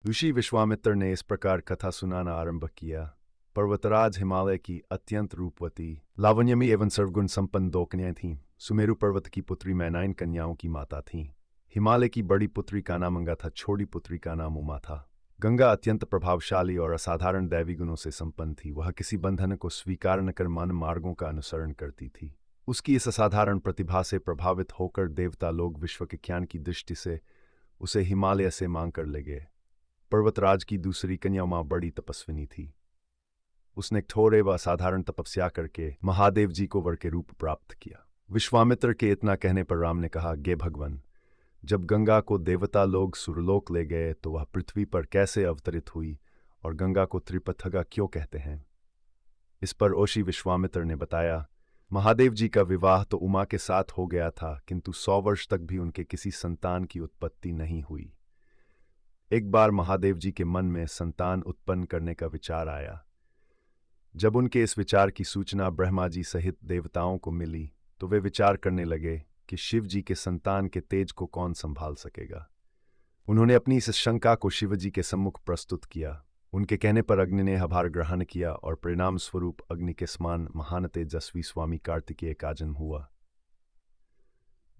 ऋषि विश्वामित्र ने इस प्रकार कथा सुनाना आरंभ किया। पर्वतराज हिमालय की अत्यंत रूपवती, लावण्यमयी एवं सर्वगुण संपन्न दो कन्याएं थीं। सुमेरु पर्वत की पुत्री मैना इन कन्याओं की माता थीं। हिमालय की बड़ी पुत्री का नाम गंगा था, छोटी पुत्री का नाम उमा था। गंगा अत्यंत प्रभावशाली और असाधारण दैवी गुणों से संपन्न थी। वह किसी बंधन को स्वीकार न कर मानव मार्गों का अनुसरण करती थी। उसकी इस असाधारण प्रतिभा से प्रभावित होकर देवता लोग विश्व के ज्ञान की दृष्टि से उसे हिमालय से मांग कर ले गए। पर्वतराज की दूसरी कन्या उमा बड़ी तपस्विनी थी। उसने कठोर व असाधारण तपस्या करके महादेव जी को वर के रूप प्राप्त किया। विश्वामित्र के इतना कहने पर राम ने कहा, गे भगवान, जब गंगा को देवता लोग सुरलोक ले गए तो वह पृथ्वी पर कैसे अवतरित हुई और गंगा को त्रिपथगा क्यों कहते हैं? इस पर ऋषि विश्वामित्र ने बताया, महादेव जी का विवाह तो उमा के साथ हो गया था, किंतु 100 वर्ष तक भी उनके किसी संतान की उत्पत्ति नहीं हुई। एक बार महादेव जी के मन में संतान उत्पन्न करने का विचार आया। जब उनके इस विचार की सूचना ब्रह्मा जी सहित देवताओं को मिली तो वे विचार करने लगे कि शिव जी के संतान के तेज को कौन संभाल सकेगा। उन्होंने अपनी इस शंका को शिव जी के सम्मुख प्रस्तुत किया। उनके कहने पर अग्नि ने आभार ग्रहण किया और परिणाम स्वरूप अग्नि के समान महान तेजस्वी स्वामी कार्तिकेय का जन्म हुआ।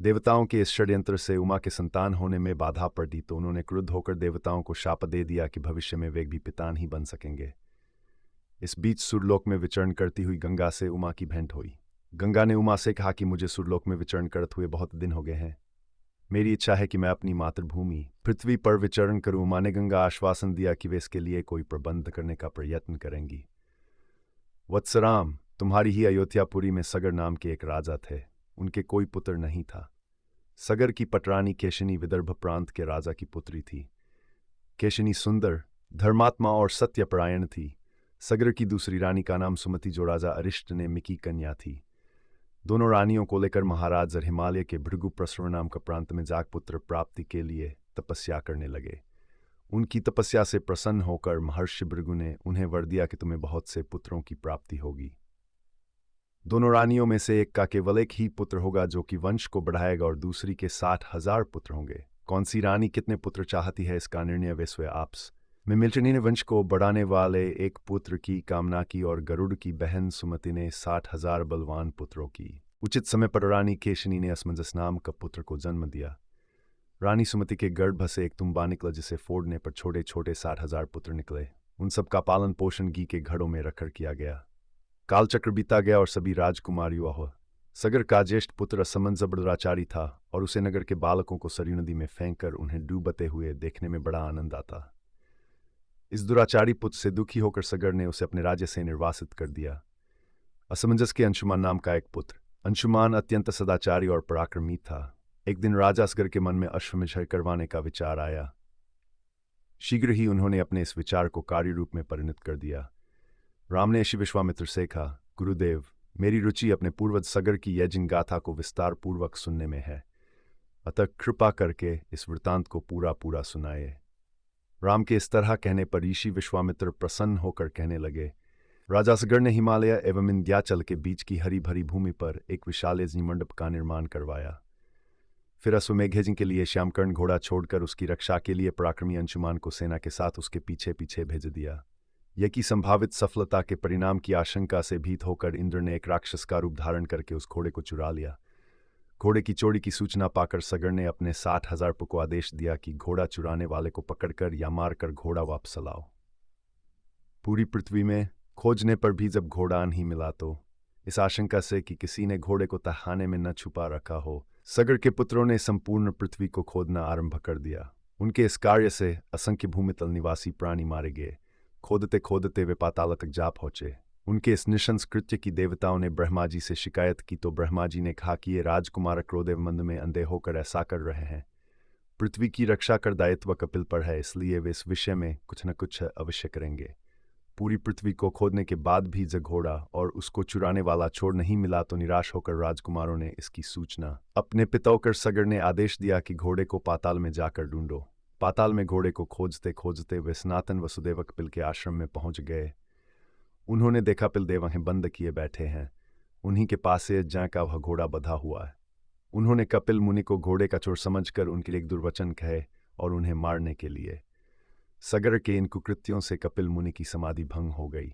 देवताओं के इस षड्यंत्र से उमा के संतान होने में बाधा पड़ी तो उन्होंने क्रुद्ध होकर देवताओं को शाप दे दिया कि भविष्य में वे भी पिता नहीं बन सकेंगे। इस बीच सुरलोक में विचरण करती हुई गंगा से उमा की भेंट हुई। गंगा ने उमा से कहा कि मुझे सुरलोक में विचरण करते हुए बहुत दिन हो गए हैं। मेरी इच्छा है कि मैं अपनी मातृभूमि पृथ्वी पर विचरण करूं। उमा ने गंगा आश्वासन दिया कि वे इसके लिए कोई प्रबंध करने का प्रयत्न करेंगी। वत्सराम, तुम्हारी ही अयोध्यापुरी में सगर नाम के एक राजा थे। उनके कोई पुत्र नहीं था। सगर की पटरानी केशिनी विदर्भ प्रांत के राजा की पुत्री थी। केशिनी सुंदर, धर्मात्मा और सत्यपरायण थी। सगर की दूसरी रानी का नाम सुमति जो राजा अरिष्ट ने मिकी कन्या थी। दोनों रानियों को लेकर महाराज हिमालय के भृगु प्रसव नाम का प्रांत में जाग पुत्र प्राप्ति के लिए तपस्या करने लगे। उनकी तपस्या से प्रसन्न होकर महर्षि भृगु ने उन्हें वर दिया कि तुम्हें बहुत से पुत्रों की प्राप्ति होगी। दोनों रानियों में से एक का केवल एक ही पुत्र होगा जो कि वंश को बढ़ाएगा और दूसरी के 60,000 पुत्र होंगे। कौन सी रानी कितने पुत्र चाहती है इसका निर्णय वे स्वयं आपस में मिलचनी ने वंश को बढ़ाने वाले एक पुत्र की कामना की और गरुड़ की बहन सुमति ने 60,000 बलवान पुत्रों की। उचित समय पर रानी केशिनी ने असमंजस नाम का पुत्र को जन्म दिया। रानी सुमति के गर्भ से एक तुम्बा निकला जिसे फोड़ने पर छोटे छोटे 60,000 पुत्र निकले। उन सब का पालन पोषण घी के घड़ों में रखकर किया गया। कालचक्र बीता गया और सभी राजकुमारियों हुआ। सगर का ज्येष्ठ पुत्र असमंजस बड़राचारी था और उसे नगर के बालकों को सरयू नदी में फेंककर उन्हें डूबते हुए देखने में बड़ा आनंद आता। इस दुराचारी पुत्र से दुखी होकर सगर ने उसे अपने राज्य से निर्वासित कर दिया। असमंजस के अंशुमान नाम का एक पुत्र। अंशुमान अत्यंत सदाचारी और पराक्रमी था। एक दिन राजा असगर के मन में अश्वमेध करवाने का विचार आया। शीघ्र ही उन्होंने अपने इस विचार को कार्य रूप में परिणत कर दिया। राम ने ऋषि विश्वामित्र से कहा, गुरुदेव, मेरी रुचि अपने पूर्वज सगर की यज्ञ गाथा को विस्तार पूर्वक सुनने में है, अतः कृपा करके इस वृतांत को पूरा पूरा सुनाए। राम के इस तरह कहने पर ऋषि विश्वामित्र प्रसन्न होकर कहने लगे, राजा सगर ने हिमालय एवं विंध्याचल के बीच की हरी भरी भूमि पर एक विशाल यज्ञ मंडप का निर्माण करवाया। फिर अश्वमेघ के लिए श्यामकर्ण घोड़ा छोड़कर उसकी रक्षा के लिए पराक्रमी अंशुमान को सेना के साथ उसके पीछे पीछे भेज दिया। यह की संभावित सफलता के परिणाम की आशंका से भीत होकर इंद्र ने एक राक्षस का रूप धारण करके उस घोड़े को चुरा लिया। घोड़े की चोरी की सूचना पाकर सगर ने अपने 60,000 को आदेश दिया कि घोड़ा चुराने वाले को पकड़कर या मारकर घोड़ा वापस लाओ। पूरी पृथ्वी में खोजने पर भी जब घोड़ा नहीं मिला तो इस आशंका से कि किसी ने घोड़े को तहखाने में न छुपा रखा हो, सगर के पुत्रों ने संपूर्ण पृथ्वी को खोदना आरंभ कर दिया। उनके इस कार्य से असंख्य भूमितल निवासी प्राणी मारे गए। खोदते खोदते वे पाताल तक जा पहुंचे। उनके इस निशंस कृत्य की देवताओं ने ब्रह्मा जी से शिकायत की तो ब्रह्मा जी ने कहा कि ये राजकुमार क्रोधेव मंद में अंधे होकर ऐसा कर रहे हैं। पृथ्वी की रक्षा कर दायित्व कपिल पर है, इसलिए वे इस विषय में कुछ न कुछ अवश्य करेंगे। पूरी पृथ्वी को खोदने के बाद भी जब घोड़ा और उसको चुराने वाला चोर नहीं मिला तो निराश होकर राजकुमारों ने इसकी सूचना अपने पितौकर सगर ने आदेश दिया कि घोड़े को पाताल में जाकर ढूंढो। पाताल में घोड़े को खोजते खोजते वे सनातन वसुदेव कपिल के आश्रम में पहुंच गए। उन्होंने देखा पिलदेव वहीं बंद किए बैठे हैं। उन्हीं के पास से जहाँ का वह घोड़ा बंधा हुआ है। उन्होंने कपिल मुनि को घोड़े का चोर समझकर उनके लिए एक दुर्वचन कहे और उन्हें मारने के लिए सगर के इन कुकृत्यों से कपिल मुनि की समाधि भंग हो गई।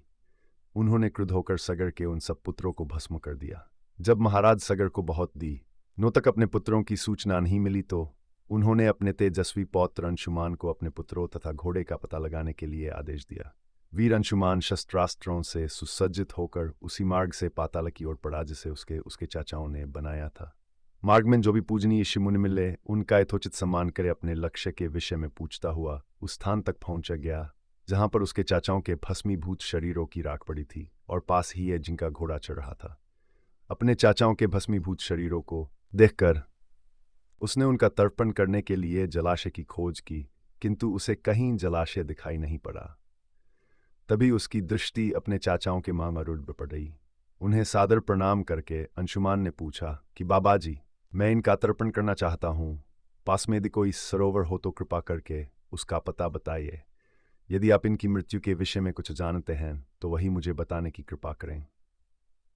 उन्होंने क्रुद्ध होकर सगर के उन सब पुत्रों को भस्म कर दिया। जब महाराज सगर को बहुत दिनों तक अपने पुत्रों की सूचना नहीं मिली तो उन्होंने अपने तेजस्वी पौत्र अंशुमान को अपने पुत्रों तथा घोड़े का पता लगाने के लिए आदेश दिया। वीर अंशुमान शस्त्रास्त्रों से सुसज्जित होकर उसी मार्ग से पाताल की ओर पड़ा जिसे उसके चाचाओं ने बनाया था। मार्ग में जो भी पूजनीय ऋषि मुनि मिले उनका यथोचित सम्मान करे अपने लक्ष्य के विषय में पूछता हुआ उस स्थान तक पहुंच गया जहां पर उसके चाचाओं के भस्मीभूत शरीरों की राख पड़ी थी और पास ही है जिनका घोड़ा चढ़ रहा था। अपने चाचाओं के भस्मीभूत शरीरों को देखकर उसने उनका तर्पण करने के लिए जलाशय की खोज की, किंतु उसे कहीं जलाशय दिखाई नहीं पड़ा। तभी उसकी दृष्टि अपने चाचाओं के मां अरुण पर पड़ी। उन्हें सादर प्रणाम करके अंशुमान ने पूछा कि बाबा जी, मैं इनका तर्पण करना चाहता हूँ। पास में यदि कोई सरोवर हो तो कृपा करके उसका पता बताइए। यदि आप इनकी मृत्यु के विषय में कुछ जानते हैं तो वही मुझे बताने की कृपा करें।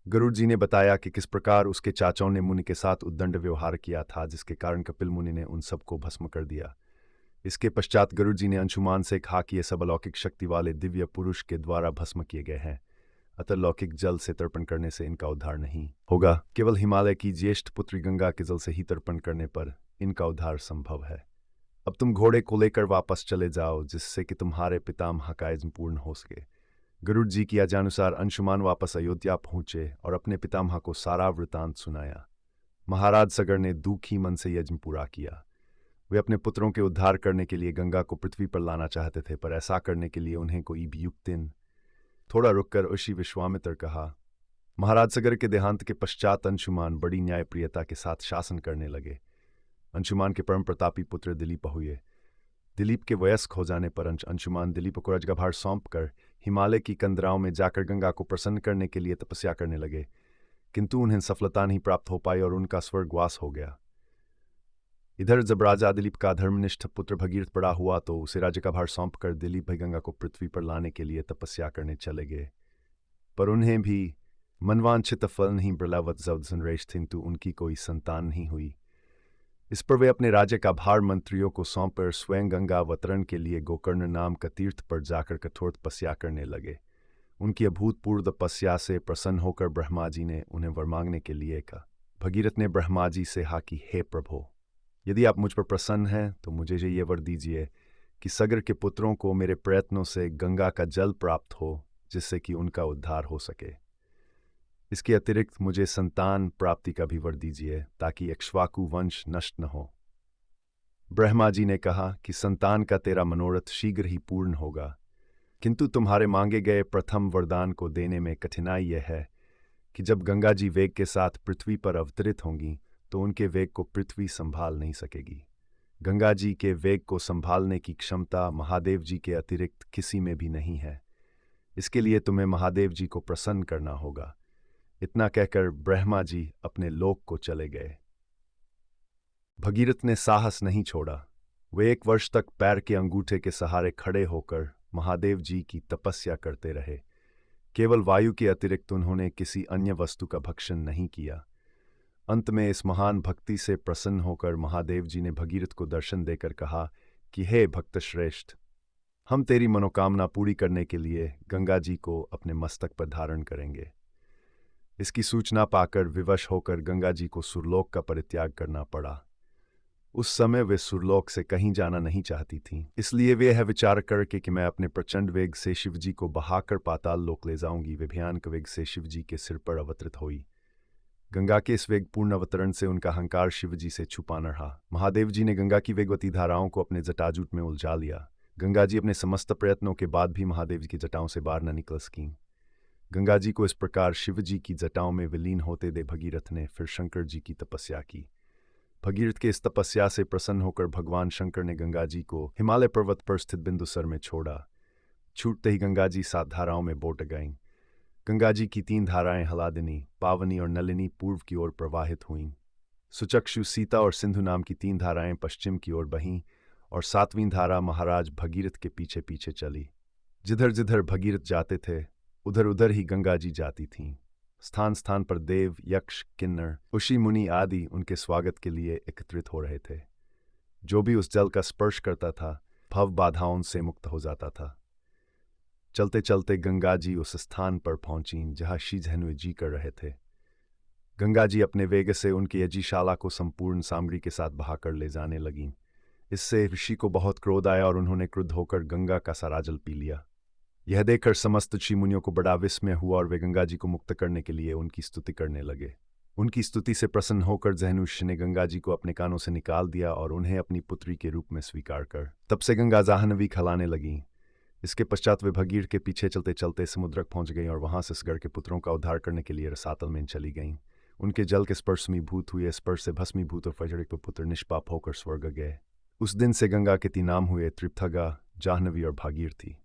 गरुड़ जी ने बताया कि किस प्रकार उसके चाचाओं ने मुनि के साथ उद्दंड व्यवहार किया था, जिसके कारण कपिल मुनि ने उन सबको भस्म कर दिया। इसके पश्चात गरुड़ जी ने अंशुमान से कहा कि ये सब अलौकिक शक्ति वाले दिव्य पुरुष के द्वारा भस्म किए गए हैं, अतः लौकिक जल से तर्पण करने से इनका उद्धार नहीं होगा। केवल हिमालय की ज्येष्ठ पुत्री गंगा के जल से ही तर्पण करने पर इनका उद्धार संभव है। अब तुम घोड़े को लेकर वापस चले जाओ, जिससे कि तुम्हारे पितामह का यज्ञ पूर्ण हो सके। गरुड़ जी की आज्ञानुसार अंशुमान वापस अयोध्या पहुंचे और अपने पितामह को सारा वृतांत सुनाया। महाराज सगर ने दुखी मन से यज्ञ पूरा किया। वे अपने पुत्रों के उद्धार करने के लिए गंगा को पृथ्वी पर लाना चाहते थे, पर ऐसा करने के लिए उन्हें कोई भी युक्ति थोड़ा रुककर ऋषि विश्वामित्र कहा। महाराज सगर के देहांत के पश्चात अंशुमान बड़ी न्यायप्रियता के साथ शासन करने लगे। अंशुमान के परम प्रतापी पुत्र दिलीप हुए। दिलीप के वयस्क हो जाने पर अंशुमान दिलीप को राजगाभार सौंपकर हिमालय की कंदराओं में जाकर गंगा को प्रसन्न करने के लिए तपस्या करने लगे, किंतु उन्हें सफलता नहीं प्राप्त हो पाई और उनका स्वर्गवास हो गया। इधर जब राजा दिलीप का धर्मनिष्ठ पुत्र भगीरथ बड़ा हुआ तो उसे राज्य का भार सौंपकर दिलीप भाई गंगा को पृथ्वी पर लाने के लिए तपस्या करने चले गए, पर उन्हें भी मनवांछित फल नहीं मिला। किंतु उनकी कोई संतान नहीं हुई। इस पर वे अपने राज्य का भार मंत्रियों को सौंपकर स्वयं गंगा अवतरण के लिए गोकर्ण नाम का तीर्थ पर जाकर कठोर तपस्या करने लगे। उनकी अभूतपूर्व तपस्या से प्रसन्न होकर ब्रह्मा जी ने उन्हें वर मांगने के लिए कहा। भगीरथ ने ब्रह्मा जी से कहा कि हे प्रभु, यदि आप मुझ पर प्रसन्न हैं तो मुझे ये वर दीजिए कि सगर के पुत्रों को मेरे प्रयत्नों से गंगा का जल प्राप्त हो, जिससे कि उनका उद्धार हो सके। इसके अतिरिक्त मुझे संतान प्राप्ति का भी वर दीजिए ताकि इक्ष्वाकु वंश नष्ट न हो। ब्रह्मा जी ने कहा कि संतान का तेरा मनोरथ शीघ्र ही पूर्ण होगा, किंतु तुम्हारे मांगे गए प्रथम वरदान को देने में कठिनाई यह है कि जब गंगा जी वेग के साथ पृथ्वी पर अवतरित होंगी तो उनके वेग को पृथ्वी संभाल नहीं सकेगी। गंगा जी के वेग को संभालने की क्षमता महादेव जी के अतिरिक्त किसी में भी नहीं है। इसके लिए तुम्हें महादेव जी को प्रसन्न करना होगा। इतना कहकर ब्रह्मा जी अपने लोक को चले गए। भगीरथ ने साहस नहीं छोड़ा। वे 1 वर्ष तक पैर के अंगूठे के सहारे खड़े होकर महादेव जी की तपस्या करते रहे। केवल वायु के अतिरिक्त उन्होंने किसी अन्य वस्तु का भक्षण नहीं किया। अंत में इस महान भक्ति से प्रसन्न होकर महादेव जी ने भगीरथ को दर्शन देकर कहा कि हे भक्त श्रेष्ठ, हम तेरी मनोकामना पूरी करने के लिए गंगा जी को अपने मस्तक पर धारण करेंगे। इसकी सूचना पाकर विवश होकर गंगा जी को सुरलोक का परित्याग करना पड़ा। उस समय वे सुरलोक से कहीं जाना नहीं चाहती थीं, इसलिए वे यह विचार करके कि मैं अपने प्रचंड वेग से शिव जी को बहाकर पाताल लोक ले जाऊंगी, वे भयानक वेग से शिव जी के सिर पर अवतरित हुई। गंगा के इस वेगपूर्ण अवतरण से उनका अहंकार शिव जी से छुपा न रहा। महादेव जी ने गंगा की वेगवती धाराओं को अपने जटाजूट में उलझा लिया। गंगा जी अपने समस्त प्रयत्नों के बाद भी महादेव जी की जटाओं से बाहर न निकल सकीं। गंगा जी को इस प्रकार शिव जी की जटाओं में विलीन होते दे भगीरथ ने फिर शंकर जी की तपस्या की। भगीरथ के इस तपस्या से प्रसन्न होकर भगवान शंकर ने गंगा जी को हिमालय पर्वत पर स्थित बिंदुसर में छोड़ा। छूटते ही गंगा जी 7 धाराओं में बोट गईं। गंगा जी की 3 धाराएं हलादिनी, पावनी और नलिनी पूर्व की ओर प्रवाहित हुईं। सुचक्षु, सीता और सिंधु नाम की 3 धाराएं पश्चिम की ओर बहीं और 7वीं धारा महाराज भगीरथ के पीछे पीछे चली। जिधर जिधर भगीरथ जाते थे उधर उधर ही गंगा जी जाती थीं। स्थान स्थान पर देव, यक्ष, किन्नर, ऋषि, मुनि आदि उनके स्वागत के लिए एकत्रित हो रहे थे। जो भी उस जल का स्पर्श करता था भव बाधाओं से मुक्त हो जाता था। चलते चलते गंगा जी उस स्थान पर पहुंची जहां श्री धेनु जी कर रहे थे। गंगा जी अपने वेग से उनकी यज्ञशाला को संपूर्ण सामग्री के साथ बहाकर ले जाने लगीं। इससे ऋषि को बहुत क्रोध आया और उन्होंने क्रुद्ध होकर गंगा का सारा जल पी लिया। यह देखकर समस्त ऋषि मुनियों को बड़ा विस्मय हुआ और वे गंगा जी को मुक्त करने के लिए उनकी स्तुति करने लगे। उनकी स्तुति से प्रसन्न होकर धेनुष ने गंगा जी को अपने कानों से निकाल दिया और उन्हें अपनी पुत्री के रूप में स्वीकार कर तब से गंगा जाह्नवी खिलाने लगीं। इसके पश्चात वे भगीरथ के पीछे चलते चलते समुद्र पहुंच गईं और वहां से सगर के पुत्रों का उद्धार करने के लिए रसातल में चली गईं। उनके जल के स्पर्श में भूत हुए, स्पर्श से भस्मीभूत और फजड़िक पुत्र निष्पाप होकर स्वर्ग गए। उस दिन से गंगा के तीन नाम हुए, त्रिपथगा, जाह्नवी और भागीरथी।